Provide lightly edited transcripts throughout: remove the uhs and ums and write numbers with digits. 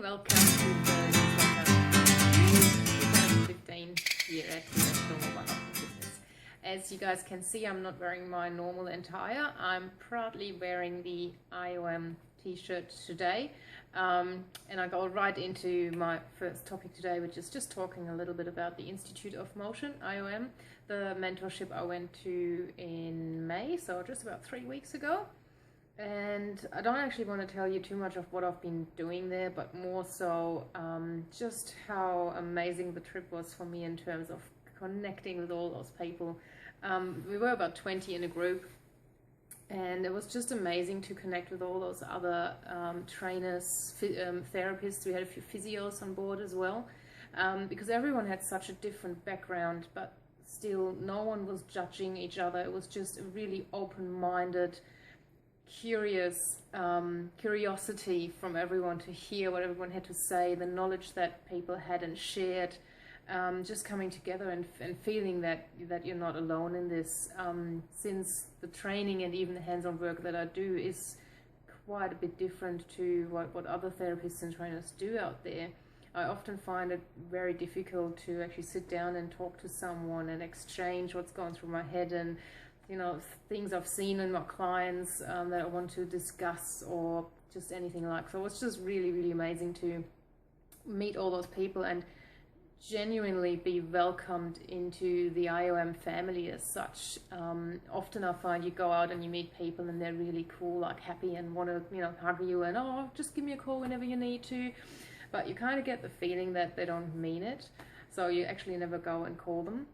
welcome to the 2015 year at Lateral One of Business. As you guys can see, I'm not wearing my normal attire. I'm proudly wearing the IOM t-shirt today. And I go right into my first topic today, which is just talking a little bit about the Institute of Motion, IOM, the mentorship I went to in May, so just about 3 weeks ago. And I don't actually want to tell you too much of what I've been doing there, but more so just how amazing the trip was for me in terms of connecting with all those people. We were about 20 in a group, and it was just amazing to connect with all those other trainers, therapists. We had a few physios on board as well, because everyone had such a different background, but still no one was judging each other. It was just a really open-minded, curiosity from everyone to hear what everyone had to say, the knowledge that people had and shared, just coming together and feeling that you're not alone in this, since the training and even the hands-on work that I do is quite a bit different to what other therapists and trainers do out there. I often find it very difficult to actually sit down and talk to someone and exchange what's going through my head and things I've seen in my clients that I want to discuss or just anything like. So it's just really, really amazing to meet all those people and genuinely be welcomed into the IOM family as such. Often I find you go out and you meet people and they're really cool, like happy and want to, hug you and, oh, just give me a call whenever you need to. But you kind of get the feeling that they don't mean it. So you actually never go and call them.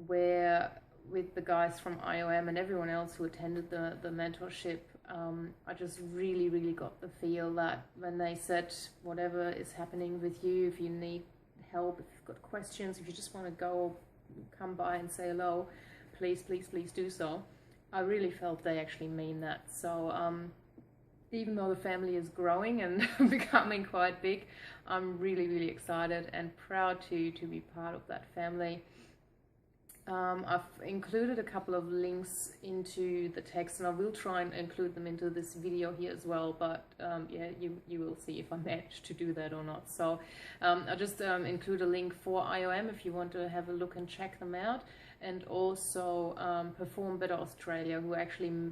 Where with the guys from IOM and everyone else who attended the mentorship, I just really, really got the feel that when they said, whatever is happening with you, if you need help, if you've got questions, if you just want to come by and say hello, please, please, please do so. I really felt they actually mean that. So even though the family is growing and becoming quite big, I'm really, really excited and proud to be part of that family. I've included a couple of links into the text, and I will try and include them into this video here as well, but yeah, you will see if I manage to do that or not. So I'll just include a link for IOM if you want to have a look and check them out, and also Perform Better Australia, who actually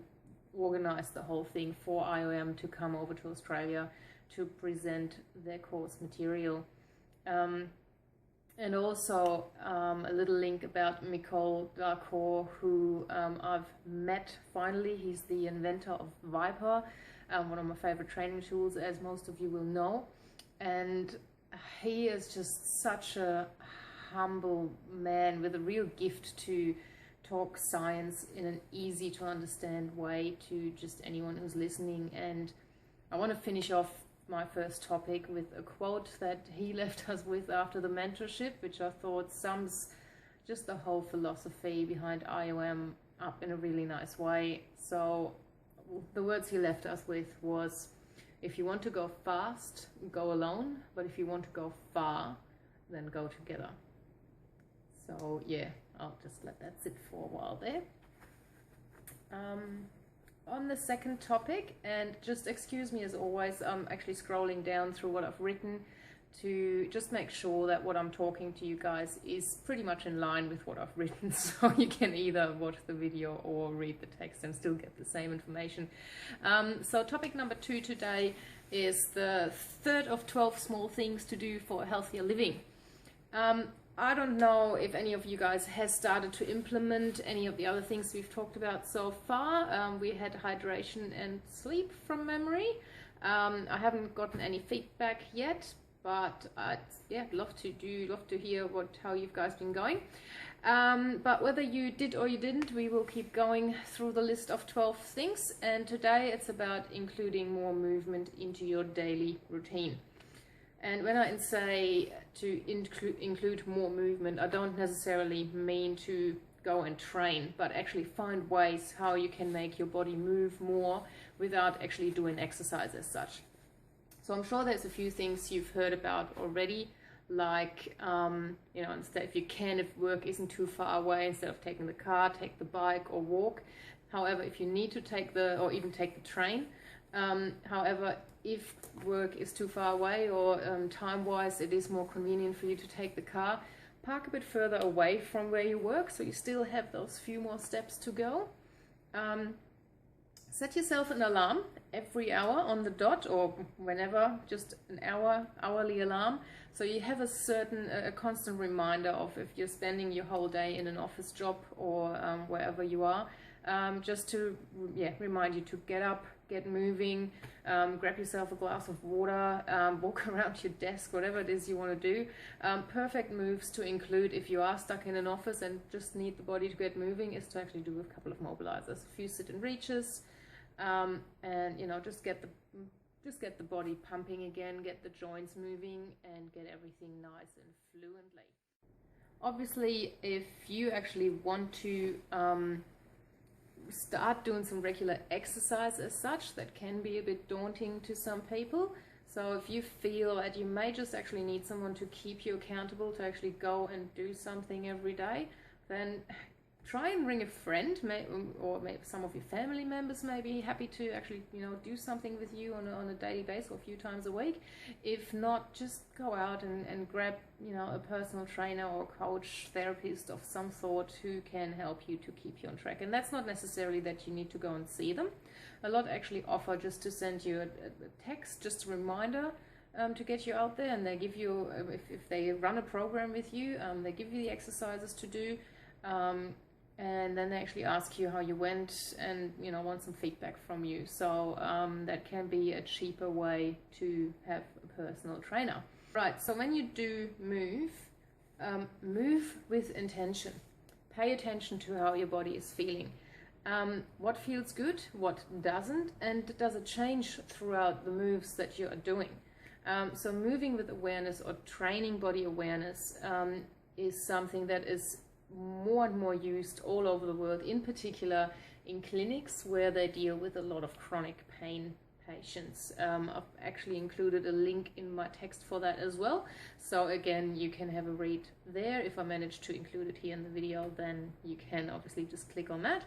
organized the whole thing for IOM to come over to Australia to present their course material. And also a little link about Nicole Darcourt, who I've met finally. He's the inventor of Viper, one of my favorite training tools, as most of you will know. And he is just such a humble man with a real gift to talk science in an easy to understand way to just anyone who's listening. And I want to finish off my first topic with a quote that he left us with after the mentorship, which I thought sums just the whole philosophy behind IOM up in a really nice way. So the words he left us with was, if you want to go fast, go alone, but if you want to go far, then go together. So yeah, I'll just let that sit for a while there. On the second topic, and just excuse me as always, I'm actually scrolling down through what I've written to just make sure that what I'm talking to you guys is pretty much in line with what I've written, so you can either watch the video or read the text and still get the same information. So topic number 2 today is the third of 12 small things to do for a healthier living. I don't know if any of you guys has started to implement any of the other things we've talked about so far. We had hydration and sleep from memory. I haven't gotten any feedback yet, but I'd love to hear how you guys been going. But whether you did or you didn't, we will keep going through the list of 12 things. And today it's about including more movement into your daily routine. And when I say to include more movement, I don't necessarily mean to go and train, but actually find ways how you can make your body move more without actually doing exercise as such. So I'm sure there's a few things you've heard about already, like, instead, if you can, if work isn't too far away, instead of taking the car, take the bike or walk. However, if you need to take or even take the train, however, if work is too far away or time-wise it is more convenient for you to take the car, park a bit further away from where you work so you still have those few more steps to go. Set yourself an alarm every hour on the dot, or whenever, just an hourly alarm, so you have a constant reminder of if you're spending your whole day in an office job or wherever you are, just to remind you to get up, get moving, grab yourself a glass of water, walk around your desk, whatever it is you want to do. Perfect moves to include if you are stuck in an office and just need the body to get moving is to actually do a couple of mobilizers, a few sit and reaches, and you know, just get the body pumping again, get the joints moving, and get everything nice and fluently. Obviously, if you actually want to start doing some regular exercise as such, that can be a bit daunting to some people. So if you feel that you may just actually need someone to keep you accountable to actually go and do something every day, then try and ring a friend, or maybe some of your family members may be happy to actually, you know, do something with you on a daily basis or a few times a week. If not, just go out and grab, you know, a personal trainer or coach, therapist of some sort who can help you to keep you on track. And that's not necessarily that you need to go and see them. A lot actually offer just to send you a text, just a reminder to get you out there, and they give you, if they run a program with you, they give you the exercises to do. And then they actually ask you how you went and, you know, want some feedback from you. So that can be a cheaper way to have a personal trainer. Right, so when you do move, move with intention. Pay attention to how your body is feeling. What feels good, what doesn't, and does it change throughout the moves that you are doing? So moving with awareness or training body awareness is something that is more and more used all over the world, in particular in clinics where they deal with a lot of chronic pain patients. I've actually included a link in my text for that as well, so again you can have a read there. If I manage to include it here in the video, then you can obviously just click on that.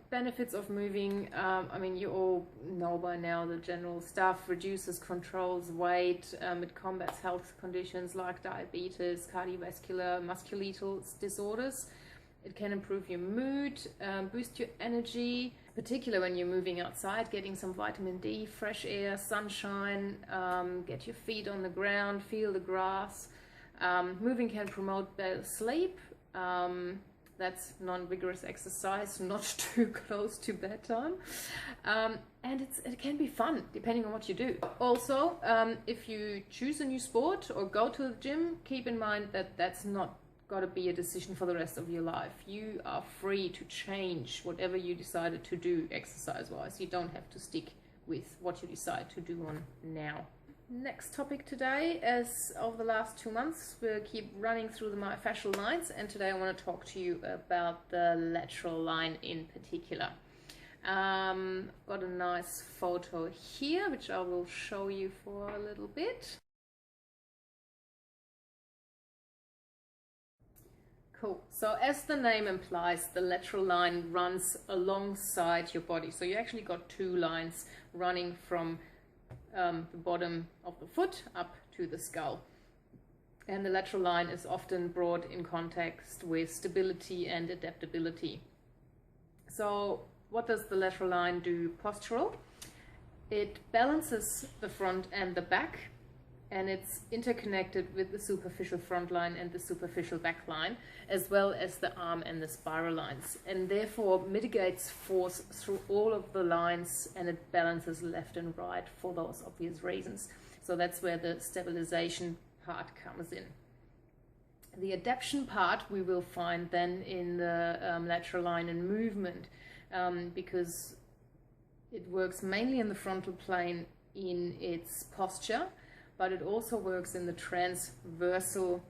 Benefits of moving, I mean, you all know by now the general stuff: reduces, controls weight, it combats health conditions like diabetes, cardiovascular, musculoskeletal disorders. It can improve your mood, boost your energy, particularly when you're moving outside, getting some vitamin D, fresh air, sunshine, get your feet on the ground, feel the grass. Moving can promote better sleep. That's non-vigorous exercise, not too close to bedtime. And it can be fun, depending on what you do. Also, if you choose a new sport or go to the gym, keep in mind that that's not got to be a decision for the rest of your life. You are free to change whatever you decided to do exercise-wise. You don't have to stick with what you decide to do on now. Next topic today, as over the last 2 months, we'll keep running through the myofascial lines, and today I want to talk to you about the lateral line in particular. I've got a nice photo here, which I will show you for a little bit. Cool. So as the name implies, the lateral line runs alongside your body. So you actually got two lines running from the bottom of the foot up to the skull. And the lateral line is often brought in context with stability and adaptability. So what does the lateral line do postural? It balances the front and the back, and it's interconnected with the superficial front line and the superficial back line, as well as the arm and the spiral lines, and therefore mitigates force through all of the lines, and it balances left and right for those obvious reasons. So that's where the stabilization part comes in. The adaptation part we will find then in the lateral line and movement, because it works mainly in the frontal plane in its posture, but it also works in the transversal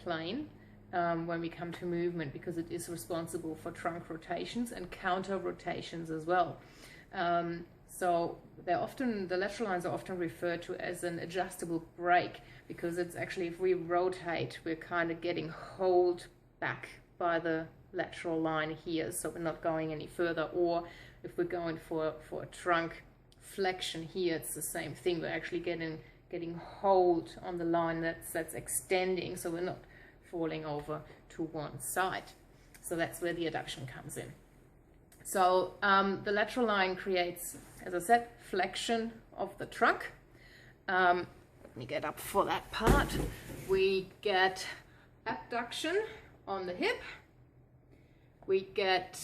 plane when we come to movement, because it is responsible for trunk rotations and counter rotations as well. So the lateral lines are often referred to as an adjustable brake, because it's actually, if we rotate, we're kind of getting held back by the lateral line here, so we're not going any further. Or if we're going for a trunk flexion here, it's the same thing. We're actually getting hold on the line that's extending, so we're not falling over to one side. So that's where the adduction comes in. So the lateral line creates, as I said, flexion of the trunk. Let me get up for that part. We get abduction on the hip. We get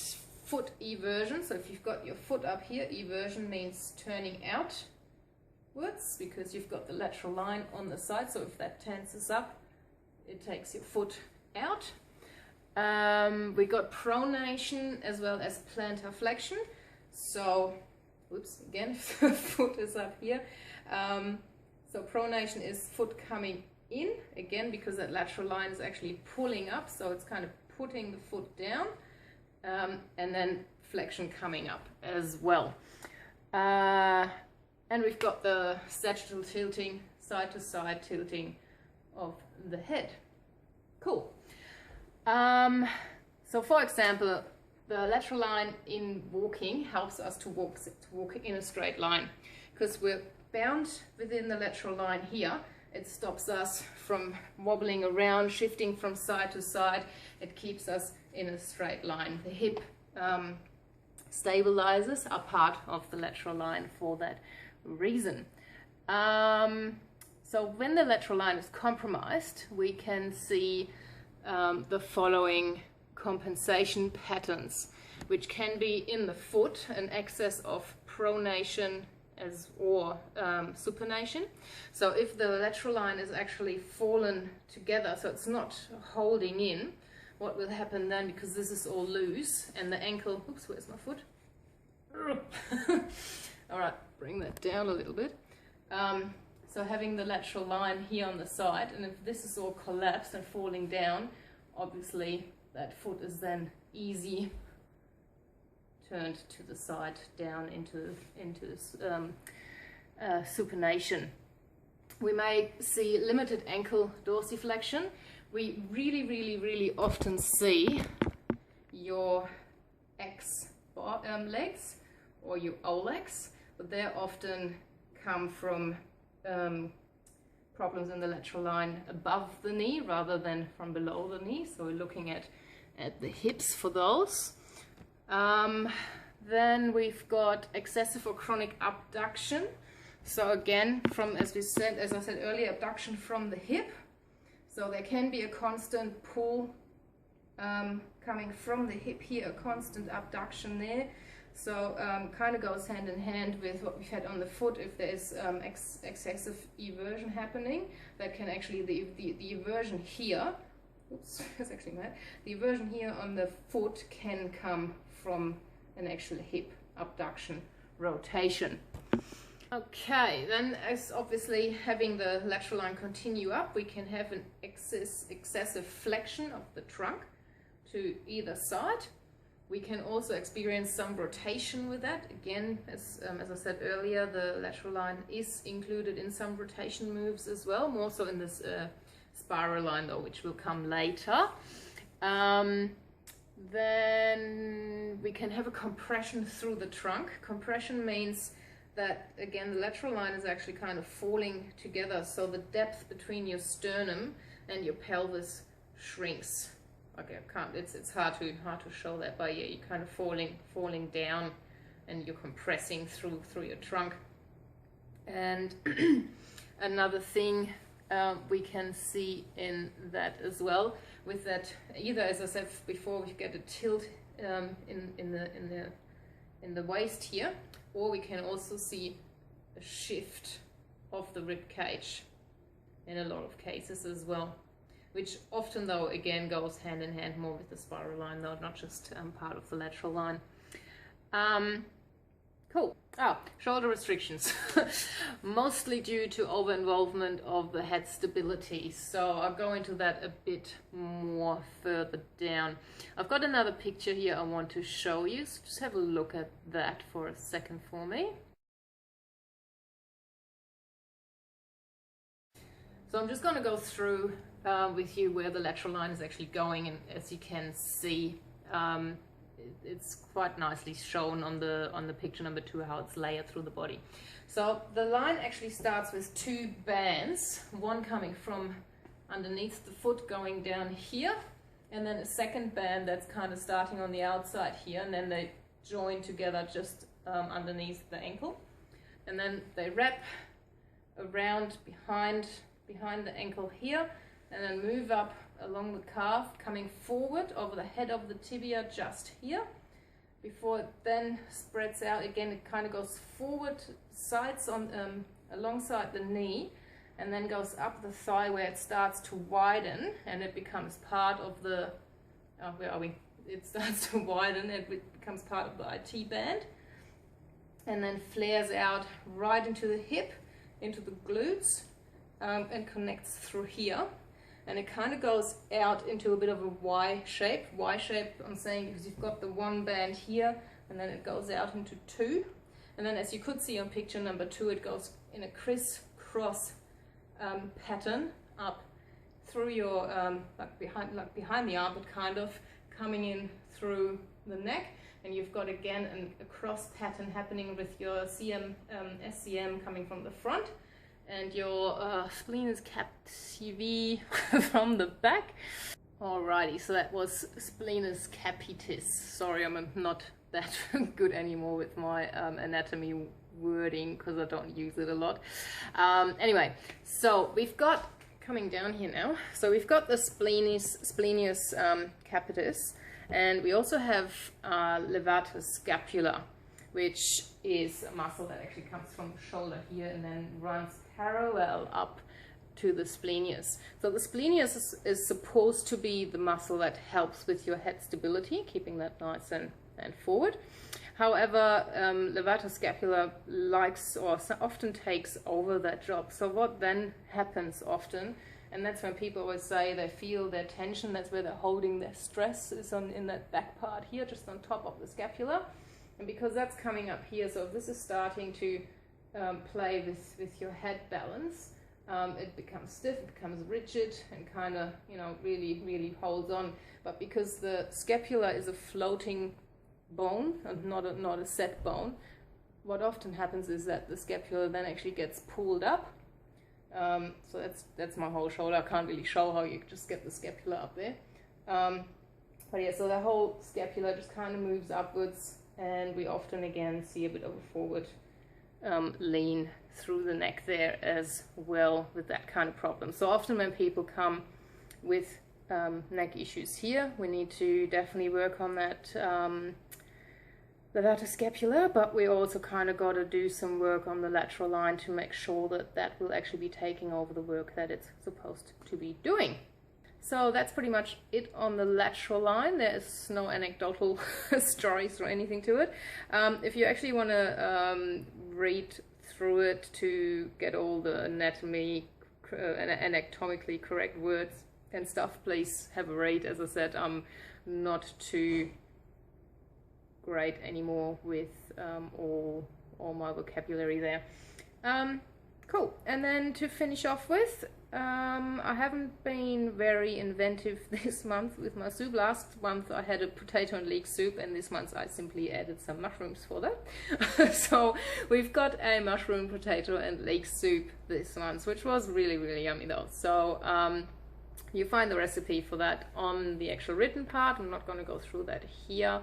foot eversion. So if you've got your foot up here, eversion means turning outwards because you've got the lateral line on the side. So if that tenses up, it takes your foot out. We got pronation as well as plantar flexion. So, oops, again, foot is up here. So pronation is foot coming in, again, because that lateral line is actually pulling up. So it's kind of putting the foot down, and then flexion coming up as well. And we've got the sagittal tilting, side to side tilting of the head. Cool. So for example, the lateral line in walking helps us to walk in a straight line because we're bound within the lateral line here. It stops us from wobbling around, shifting from side to side. It keeps us in a straight line. The hip stabilizers are part of the lateral line for that reason. So when the lateral line is compromised, we can see the following compensation patterns, which can be in the foot, an excess of pronation or supination. So if the lateral line is actually fallen together, so it's not holding in, what will happen then, because this is all loose and the ankle, oops, where's my foot? All right, bring that down a little bit. So having the lateral line here on the side, and if this is all collapsed and falling down, obviously that foot is then easy turned to the side down into supination. We may see limited ankle dorsiflexion. We really often see your X legs or your O legs, but they often come from problems in the lateral line above the knee rather than from below the knee. So we're looking at the hips for those. Then we've got excessive or chronic abduction. So again, as I said earlier, abduction from the hip. So there can be a constant pull coming from the hip here, a constant abduction there. So kind of goes hand in hand with what we've had on the foot. If there's excessive eversion happening, that can actually, the eversion here, oops, that's actually mad. The eversion here on the foot can come from an actual hip abduction rotation. Okay, then as obviously having the lateral line continue up, we can have an excessive flexion of the trunk to either side. We can also experience some rotation with that. Again, as I said earlier, the lateral line is included in some rotation moves as well, more so in this spiral line though, which will come later. Then we can have a compression through the trunk. Compression means that, again, the lateral line is actually kind of falling together, so the depth between your sternum and your pelvis shrinks. Okay, I can't. It's hard to show that, but yeah, you're kind of falling down, and you're compressing through your trunk. And another thing we can see in that as well, with that, either, as I said before, we get a tilt in the waist here, or we can also see a shift of the rib cage in a lot of cases as well, which often though again goes hand in hand more with the spiral line though, not just part of the lateral line. Cool. Oh, shoulder restrictions, mostly due to over-involvement of the head stability. So I'll go into that a bit more further down. I've got another picture here I want to show you, so just have a look at that for a second for me. So I'm just going to go through with you where the lateral line is actually going, and as you can see, it's quite nicely shown on the picture number 2 how it's layered through the body. So the line actually starts with 2 bands, one coming from underneath the foot going down here, and then a second band that's kind of starting on the outside here, and then they join together just underneath the ankle, and then they wrap around behind the ankle here, and then move up along the calf, coming forward over the head of the tibia just here, before it then spreads out again. It kind of goes forward, sides on alongside the knee, and then goes up the thigh where it starts to widen, and it becomes part of the where are we? It starts to widen, it becomes part of the IT band, and then flares out right into the hip, into the glutes, and connects through here. And it kind of goes out into a bit of a Y shape. Y shape, I'm saying, because you've got the 1 band here, and then it goes out into 2. And then, as you could see on picture number 2, it goes in a crisscross pattern up through your, like behind the armpit, kind of coming in through the neck. And you've got again a cross pattern happening with your SCM coming from the front, and your splenus capitis from the back. Alrighty, so that was splenus capitis. Sorry, I'm not that good anymore with my anatomy wording because I don't use it a lot. Anyway, so we've got, coming down here now, so we've got the splenius capitis, and we also have levator scapula, which is a muscle that actually comes from the shoulder here and then runs parallel up to the splenius. So the splenius is supposed to be the muscle that helps with your head stability, keeping that nice and forward. However, levator scapula likes or often takes over that job. So what then happens often, and that's when people always say they feel their tension, that's where they're holding their stress, is in that back part here, just on top of the scapula. And because that's coming up here, so if this is starting to play with your head balance, it becomes stiff, it becomes rigid, and kind of, you know, really holds on. But because the scapula is a floating bone and not a set bone, what often happens is that the scapula then actually gets pulled up. So that's my whole shoulder. I can't really show how you just get the scapula up there. But yeah, so the whole scapula just kind of moves upwards, and we often again see a bit of a forward lean through the neck there as well with that kind of problem. So often when people come with neck issues here, we need to definitely work on that levator scapula, but we also kind of got to do some work on the lateral line to make sure that that will actually be taking over the work that it's supposed to be doing. So that's pretty much it on the lateral line. There's no anecdotal stories or anything to it. If you actually want to read through it to get all the anatomically correct words and stuff, please have a read. As I said, I'm not too great anymore with all my vocabulary there. Cool. And then to finish off with, I haven't been very inventive this month with my soup. Last month I had a potato and leek soup, and this month I simply added some mushrooms for that. So we've got a mushroom, potato and leek soup this month, which was really yummy though. So you find the recipe for that on the actual written part. I'm not going to go through that here.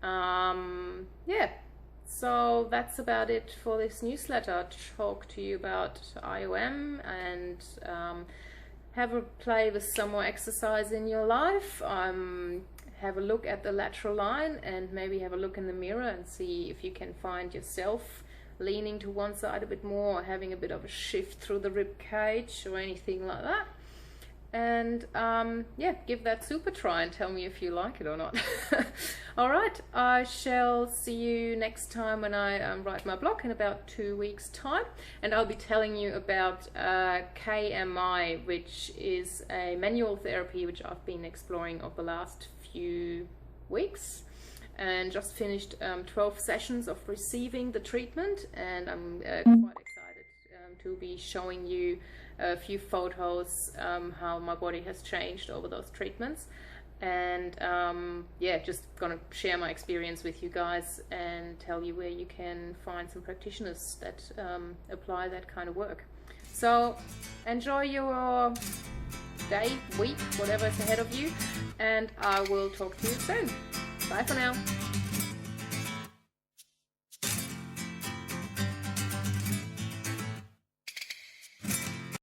Yeah, so that's about it for this newsletter. Talk to you about IOM and have a play with some more exercise in your life. Have a look at the lateral line and maybe have a look in the mirror and see if you can find yourself leaning to one side a bit more, or having a bit of a shift through the rib cage or anything like that. And yeah, give that soup a try and tell me if you like it or not. Alright, I shall see you next time when I write my blog in about 2 weeks time, and I'll be telling you about KMI, which is a manual therapy which I've been exploring over the last few weeks, and just finished 12 sessions of receiving the treatment, and I'm quite excited to be showing you a few photos how my body has changed over those treatments. And yeah, just gonna share my experience with you guys and tell you where you can find some practitioners that apply that kind of work. So enjoy your day, week, whatever's ahead of you, and I will talk to you soon. Bye for now.